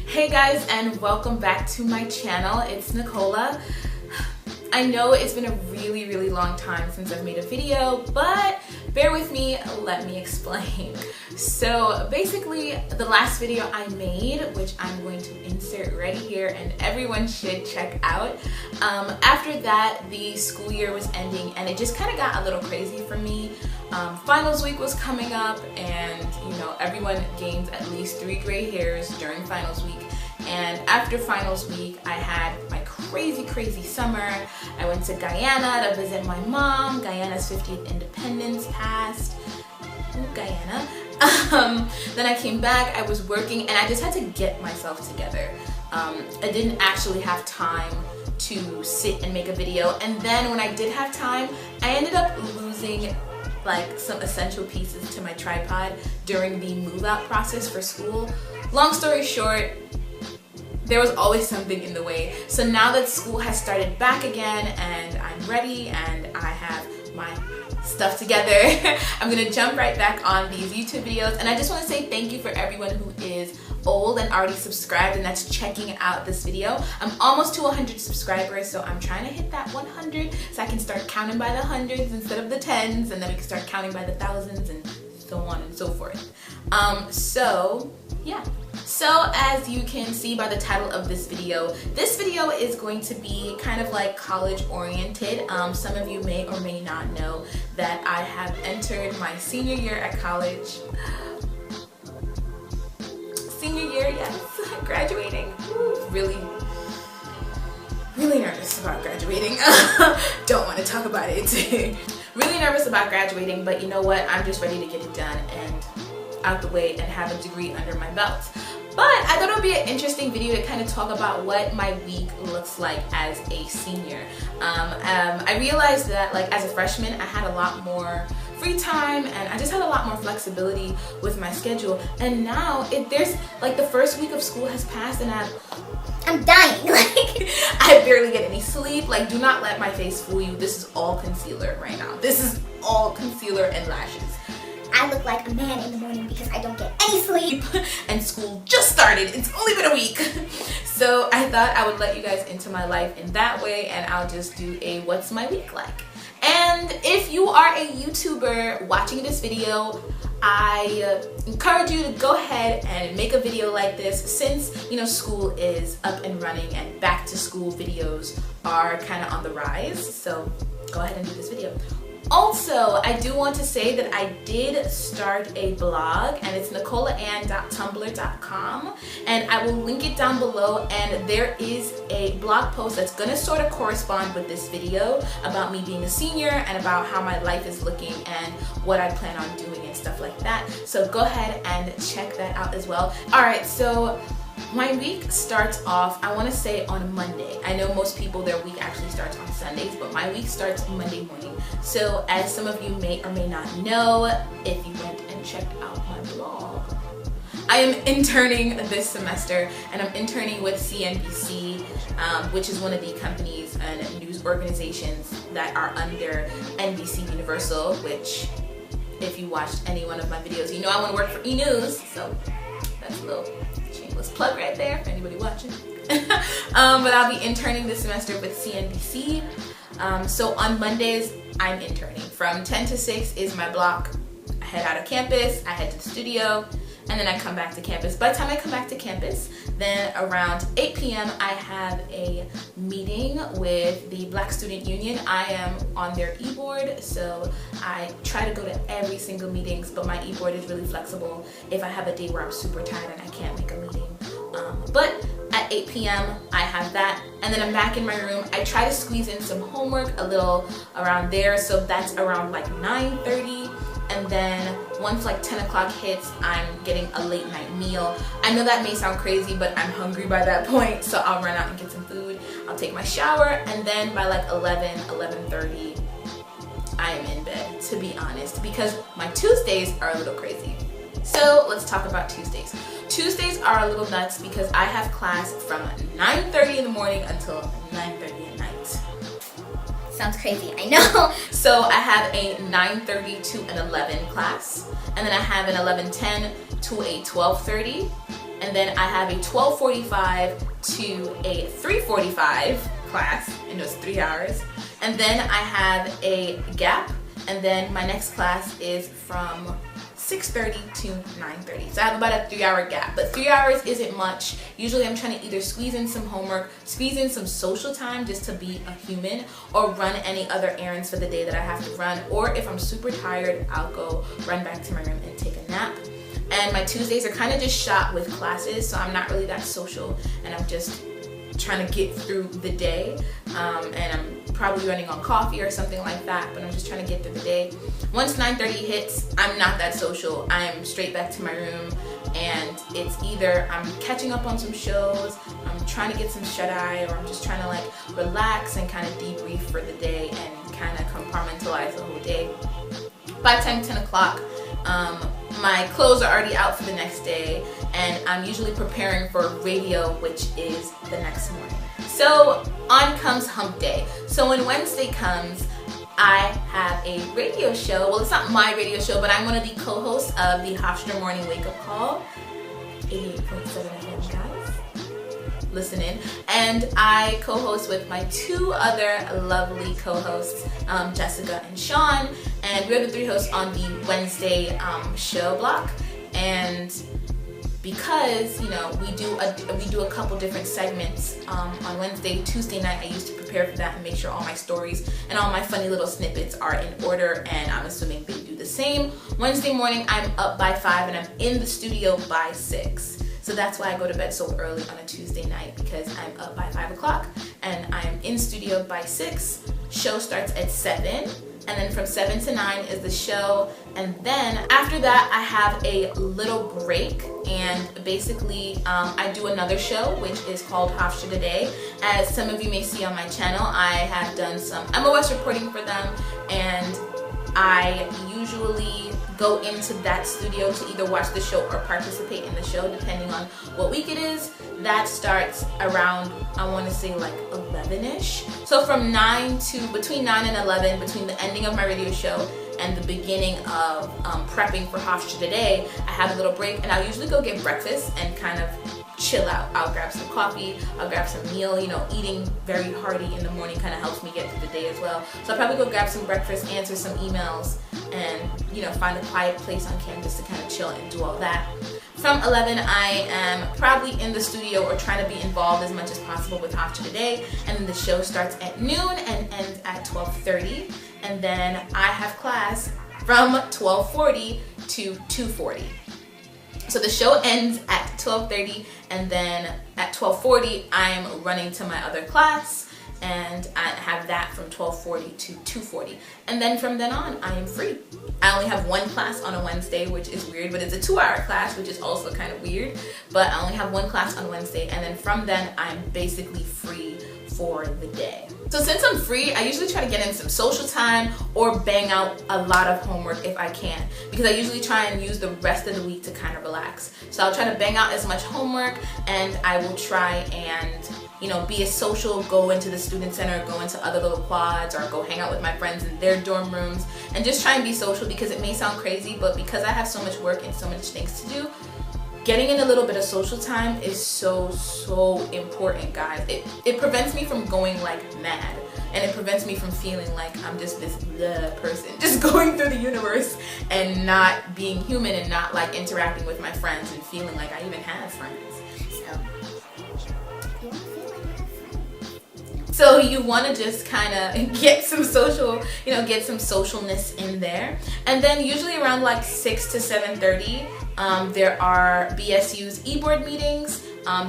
Hey guys, and welcome back to my channel. It's Nicolah. I know it's been a really long time since I've made a video, but bear with me, let me explain. So basically, the last video I made, which I'm going to insert right here and everyone should check out, after that the school year was ending and it just kind of got a little crazy for me. Finals week was coming up and you know everyone gains at least 3 gray hairs during finals week. And after finals week, I had my crazy summer. I went to Guyana to visit my mom. Guyana's 50th independence passed. Ooh, Guyana. Then I came back, I was working, and I just had to get myself together. I didn't actually have time to sit and make a video. And then when I did have time, I ended up losing like some essential pieces to my tripod during the move out process for school. Long story short, there was always something in the way. So now that school has started back again and I'm ready and I have my stuff together, I'm gonna jump right back on these YouTube videos. And I just wanna say thank you for everyone who is old and already subscribed and that's checking out this video. I'm almost to 100 subscribers, so I'm trying to hit that 100 so I can start counting by the hundreds instead of the tens, and then we can start counting by the thousands and so on and so forth. So as you can see by the title of this video is going to be kind of like college oriented. Some of you may or may not know that I have entered my senior year at college. Senior year, yes, graduating. Really nervous about graduating. Don't want to talk about it. Really nervous about graduating, but you know what? I'm just ready to get it done and out the way and have a degree under my belt. But I thought it would be an interesting video to kind of talk about what my week looks like as a senior. I realized that like as a freshman, I had a lot more free time and I just had a lot more flexibility with my schedule. And now there's like the first week of school has passed and I'm dying. Like I barely get any sleep. Like do not let my face fool you. This is all concealer right now. This is all concealer and lashes. I look like a man in the morning because I don't get any sleep. And school just started. It's only been a week. So I thought I would let you guys into my life in that way and I'll just do a what's my week like. And if you are a YouTuber watching this video, I encourage you to go ahead and make a video like this since, you know, school is up and running and back to school videos are kind of on the rise. So go ahead and do this video. Also, I do want to say that I did start a blog and it's nicolahann.tumblr.com and I will link it down below, and there is a blog post that's going to sort of correspond with this video about me being a senior and about how my life is looking and what I plan on doing and stuff like that. So go ahead and check that out as well. Alright, so my week starts off, I want to say on Monday. I know most people, their week actually starts on Sundays, but my week starts Monday morning. So as some of you may or may not know, if you went and checked out my blog, I am interning this semester and I'm interning with CNBC, which is one of the companies and news organizations that are under NBC Universal, which if you watched any one of my videos, you know I want to work for E-News, so that's a little shameless plug right there for anybody watching. But I'll be interning this semester with CNBC. So on Mondays, I'm interning. From 10 to 6 is my block. I head out of campus, I head to the studio, and then I come back to campus. By the time I come back to campus, then around 8 p.m. I have a meeting with the Black Student Union. I am on their e-board, so I try to go to every single meetings, but my e-board is really flexible if I have a day where I'm super tired and I can't make a meeting. But at 8 p.m. I have that, and then I'm back in my room. I try to squeeze in some homework a little around there, so that's around like 9:30. And then once like 10 o'clock hits, I'm getting a late night meal. I know that may sound crazy, but I'm hungry by that point, so I'll run out and get some food. I'll take my shower, and then by like 11:30, I am in bed, to be honest, because my Tuesdays are a little crazy. So let's talk about Tuesdays. Tuesdays are a little nuts because I have class from 9:30 in the morning until 9:30 at night. Sounds crazy, I know. So I have a 9:30 to an 11 class, and then I have an 11:10 to a 12:30, and then I have a 12:45 to a 3:45 class in those 3 hours, and then I have a gap, and then my next class is from 6:30 to 9:30. So I have about a 3-hour gap, but 3 hours isn't much. Usually I'm trying to either squeeze in some homework, squeeze in some social time just to be a human, or run any other errands for the day that I have to run, or if I'm super tired, I'll go run back to my room and take a nap. And my Tuesdays are kind of just shot with classes, so I'm not really that social, and I'm just trying to get through the day, and I'm probably running on coffee or something like that, but I'm just trying to get through the day. Once 9:30 hits, I'm not that social. I'm straight back to my room, and it's either I'm catching up on some shows, I'm trying to get some shut-eye, or I'm just trying to like relax and kind of debrief for the day and kind of compartmentalize the whole day. By 10 o'clock, my clothes are already out for the next day, and I'm usually preparing for radio, which is the next morning. So on comes hump day. So when Wednesday comes, I have a radio show. Well, it's not my radio show, but I'm one of the co-hosts of the Hofstra Morning Wake Up Call, 88.7 FM, guys. Listen in. And I co-host with my 2 other lovely co-hosts, Jessica and Sean, and we're the 3 hosts on the Wednesday show block. And because we do a couple different segments on Wednesday, Tuesday night I used to prepare for that and make sure all my stories and all my funny little snippets are in order, and I'm assuming they do the same. Wednesday morning I'm up by 5 and I'm in the studio by 6. So that's why I go to bed so early on a Tuesday night, because I'm up by 5 o'clock and I'm in studio by 6. Show starts at 7. And then from 7 to 9 is the show, and then after that I have a little break, and basically I do another show which is called Hofstra Today. As some of you may see on my channel, I have done some MOS reporting for them, and I usually go into that studio to either watch the show or participate in the show depending on what week it is. That starts around, I want to say like 11ish. So from between 9 and 11, between the ending of my radio show and the beginning of prepping for Hofstra Today, I have a little break, and I'll usually go get breakfast and kind of chill out. I'll grab some coffee, I'll grab some meal. Eating very hearty in the morning kind of helps me get through the day as well. So I'll probably go grab some breakfast, answer some emails, and find a quiet place on campus to kind of chill and do all that. From 11, I am probably in the studio or trying to be involved as much as possible with Hofstra Today, and then the show starts at noon and ends at 12:30, and then I have class from 12:40 to 2:40. So the show ends at 12:30, and then at 12:40 I'm running to my other class, and I have that from 12:40 to 2:40, and then from then on I am free. I only have 1 class on a Wednesday, which is weird, but it's a 2-hour class, which is also kind of weird, but I only have 1 class on Wednesday, and then from then I'm basically free for the day. So since I'm free, I usually try to get in some social time or bang out a lot of homework if I can, because I usually try and use the rest of the week to kind of relax. So I'll try to bang out as much homework, and I will try and be a social, go into the student center, go into other little quads, or go hang out with my friends in their dorm rooms, and just try and be social, because it may sound crazy, but because I have so much work and so much things to do, getting in a little bit of social time is so important, guys. It prevents me from going like mad, and it prevents me from feeling like I'm just this person just going through the universe and not being human and not like interacting with my friends and feeling like I even have friends. So you want to just kind of get some social, get some socialness in there. And then usually around like 6 to 7:30, there are BSU's e-board meetings.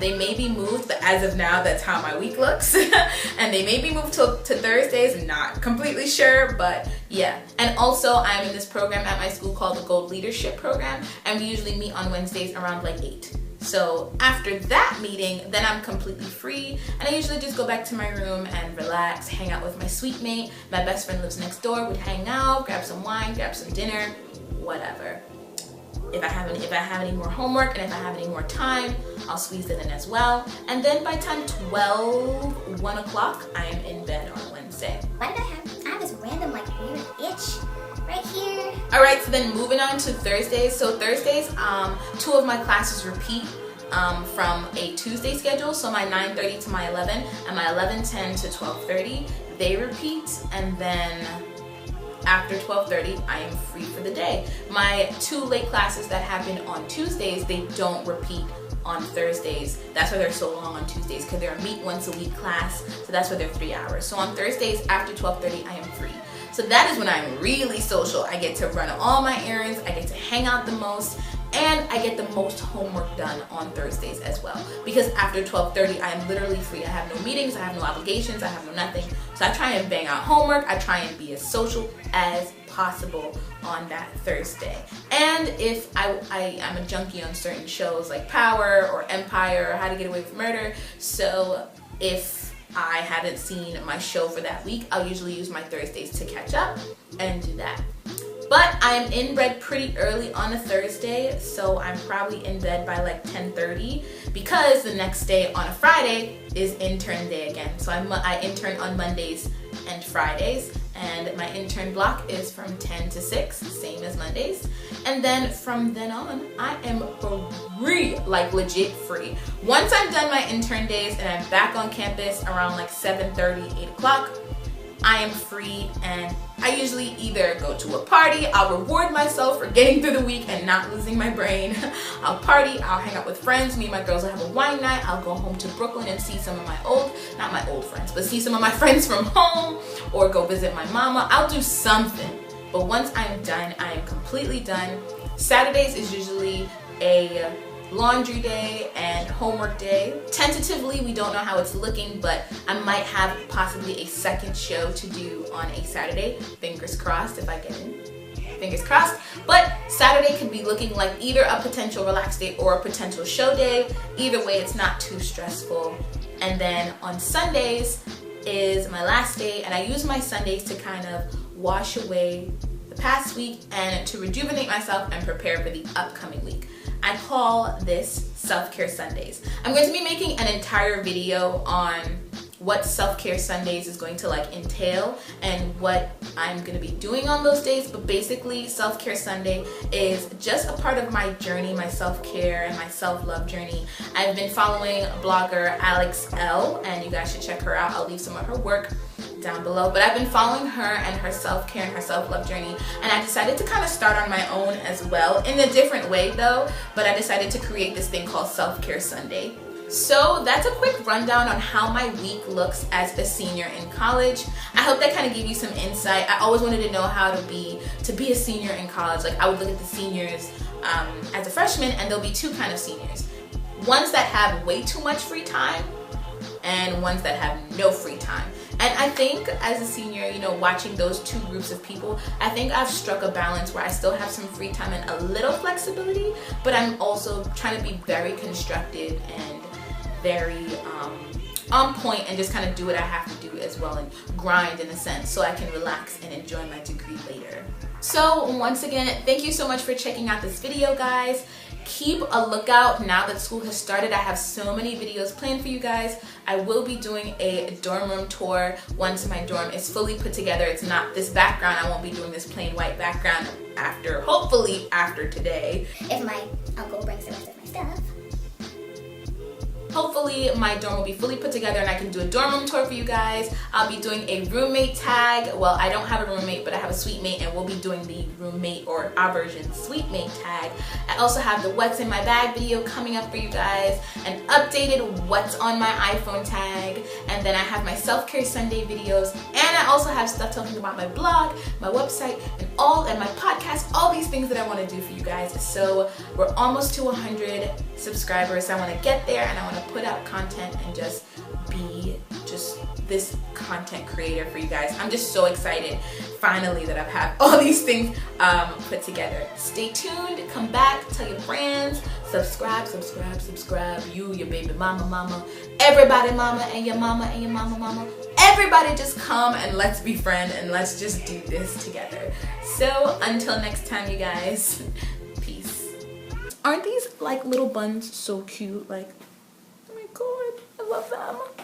They may be moved, but as of now, that's how my week looks. And they may be moved to Thursdays, not completely sure, but yeah. And also, I'm in this program at my school called the Gold Leadership Program, and we usually meet on Wednesdays around like 8. So after that meeting, then I'm completely free, and I usually just go back to my room and relax, hang out with my sweet mate. My best friend lives next door, would hang out, grab some wine, grab some dinner, whatever. If I have any more homework and if I have any more time, I'll squeeze it in as well. And then by time 1 o'clock, I am in bed on Wednesday. Why did I have this random like weird itch right here? Alright, so then moving on to Thursdays. So Thursdays, 2 of my classes repeat. from a Tuesday schedule, so my 9:30 to my 11 and my 11:10 to 12:30, they repeat, and then after 12:30 I am free for the day. My 2 late classes that happen on Tuesdays, they don't repeat on Thursdays. That's why they're so long on Tuesdays, because they're a meet once a week class, so that's why they're 3 hours. So on Thursdays after 12:30 I am free. So that is when I'm really social. I get to run all my errands, I get to hang out the most, and I get the most homework done on Thursdays as well. Because after 12:30 I am literally free. I have no meetings, I have no obligations, I have no nothing. So I try and bang out homework, I try and be as social as possible on that Thursday. And if I'm a junkie on certain shows like Power or Empire or How to Get Away with Murder, so if I haven't seen my show for that week, I'll usually use my Thursdays to catch up and do that. But I am in bed pretty early on a Thursday, so I'm probably in bed by like 10:30, because the next day on a Friday is intern day again. So I intern on Mondays and Fridays, and my intern block is from 10 to 6, same as Mondays. And then from then on, I am free, like legit free. Once I'm done my intern days and I'm back on campus around like 7:30, 8 o'clock, I am free, and I usually either go to a party, I'll reward myself for getting through the week and not losing my brain. I'll party, I'll hang out with friends, me and my girls will have a wine night, I'll go home to Brooklyn and see some of my not my old friends, but see some of my friends from home, or go visit my mama. I'll do something. But once I'm done, I am completely done. Saturdays is usually a laundry day and homework day. Tentatively, we don't know how it's looking, but I might have possibly a second show to do on a Saturday. Fingers crossed if I get in. Fingers crossed. But Saturday could be looking like either a potential relax day or a potential show day. Either way, it's not too stressful. And then on Sundays is my last day, and I use my Sundays to kind of wash away the past week and to rejuvenate myself and prepare for the upcoming week. I call this Self-Care Sundays. I'm going to be making an entire video on what Self-Care Sundays is going to like entail and what I'm going to be doing on those days. But basically, Self-Care Sunday is just a part of my journey, my self-care and my self-love journey. I've been following blogger Alex L, and you guys should check her out. I'll leave some of her work down below, but I've been following her and her self-care and her self-love journey, and I decided to kind of start on my own as well, in a different way though. But I decided to create this thing called Self-Care Sunday. So that's a quick rundown on how my week looks as a senior in college. I hope that kind of gave you some insight. I always wanted to know how to be a senior in college. Like, I would look at the seniors as a freshman, and there'll be 2 kinds of seniors: ones that have way too much free time and ones that have no free time. And I think as a senior, you know, watching those 2 groups of people, I think I've struck a balance where I still have some free time and a little flexibility, but I'm also trying to be very constructive and very on point and just kind of do what I have to do as well, and grind in a sense, so I can relax and enjoy my degree later. So once again, thank you so much for checking out this video, guys. Keep a lookout now that school has started. I have so many videos planned for you guys. I will be doing a dorm room tour once my dorm is fully put together. It's not this background. I won't be doing this plain white background hopefully after today. If my uncle brings the rest of my stuff. Hopefully my dorm will be fully put together and I can do a dorm room tour for you guys. I'll be doing a roommate tag. Well, I don't have a roommate, but I have a suite mate, and we'll be doing the roommate, or our version, suite mate tag. I also have the what's in my bag video coming up for you guys, an updated what's on my iPhone tag, and then I have my self-care Sunday videos, and I also have stuff talking about my blog, my website, and my podcast, all these things that I want to do for you guys. So we're almost to 100 subscribers. I want to get there, and I want to put out content and just be this content creator for you guys. I'm just so excited finally that I've had all these things put together. Stay tuned, come back, tell your friends, subscribe, you, your baby mama, everybody mama, and your mama, and your mama. Everybody just come and let's be friends and let's just do this together. So until next time, you guys, peace. Aren't these like little buns so cute? Like, oh my god, I love them.